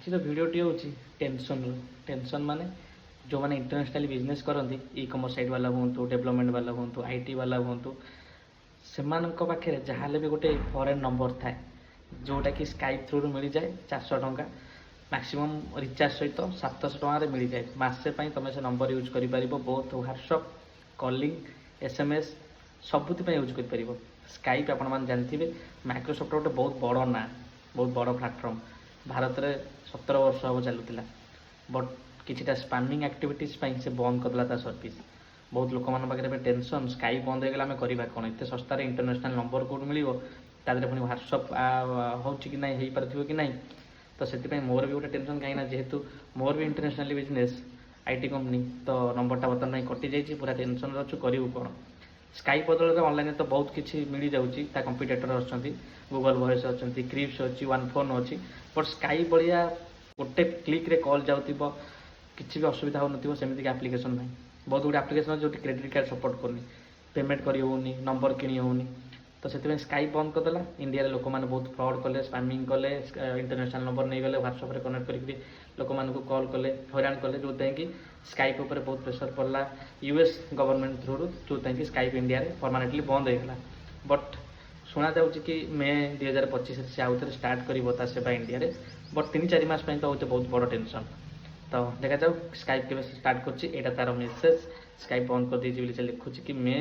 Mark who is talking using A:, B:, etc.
A: आज भिडटी हूँ tension tension माने जो मैंने इंटरनेशनली बिजनेस करती ई कमर्स साइट वाला हूँ डेवलपमेंट वाला हूँ आईटी वाला हूँ से पाखे जहाँ भी गोटे फॉरेन नंबर थाए जोटा कि स्काइप थ्रू मिल जाए 400 टंका मैक्सिमम रिचार्ज सहित 700 टकर मिल जाए मसे तुम से नंबर यूज कर बहुत व्हाट्सअप कॉलिंग एसएमएस सबुति यूज कर स्काइप आप जानते माइक्रोसॉफ्ट गोटे बहुत बड़ ना बहुत बड़ प्लाटफर्म भारत में 17 वर्ष हम चलूला बट किसी स्पामिंग एक्टिविटीज से बंद करदेला सर्विस बहुत लोक मान पाखे टेंशन स्काइप बंद होगा आम करवा कौन एत सस्तार इंटरनेशनल नंबर कौट मिल तादेह पुणी व्हाट्सअप हो कि ना हो पार कि ना तो से मोर भी गोटे टेंशन कहीं जेहेतु मोर भी इंटरनेशनल बिजनेस आईटी कंपनी तो नंबरटा बर्तमान कटि जाइए पूरा टेंशन अच्छु करूँ कौन स्काइप बदल ऑनलाइन तो बहुत किसी मिल जाऊँगी कंपिटेटर अच्छा गूगल वॉइस अच्छी क्रिप्स अच्छी वन फोन अच्छी बट स्काइप भाया गोटे क्लिक रे कॉल जाऊँ किसी भी असुविधा हो सेमती आप्लिकेसन ना बहुत गुड आप्लिकेसन जो क्रेडिट कार्ड सपोर्ट करनी पेमेंट करी होनी नंबर किणी होनी तो से स्काइप बंद करदेला इंडिया लोक मैंने बहुत फ्रॉड कले स्पामिंग कले इंटरनेशनल नंबर नहीं गले व्हाट्सअप रे कनेक्ट करके लोक मान कॉल कले हैरान कले जो कि स्काइप उपर बहुत प्रेसर पड़ला यूएस गवर्नमेंट थ्रू जो कि स्काइप इंडिया रे परमानेंटली बंद होगा बट शुणा जाऊँगी कि मे 2025 से आउ थे स्टार्ट कर सेवा इंडिया रे बट 3-4 मास तो हूँ बहुत बड़ टेंशन तो देखा जाऊ स्काइप के स्टार्ट कर तार मेसेज स्काइप बंद कर दी लिखुची कि मे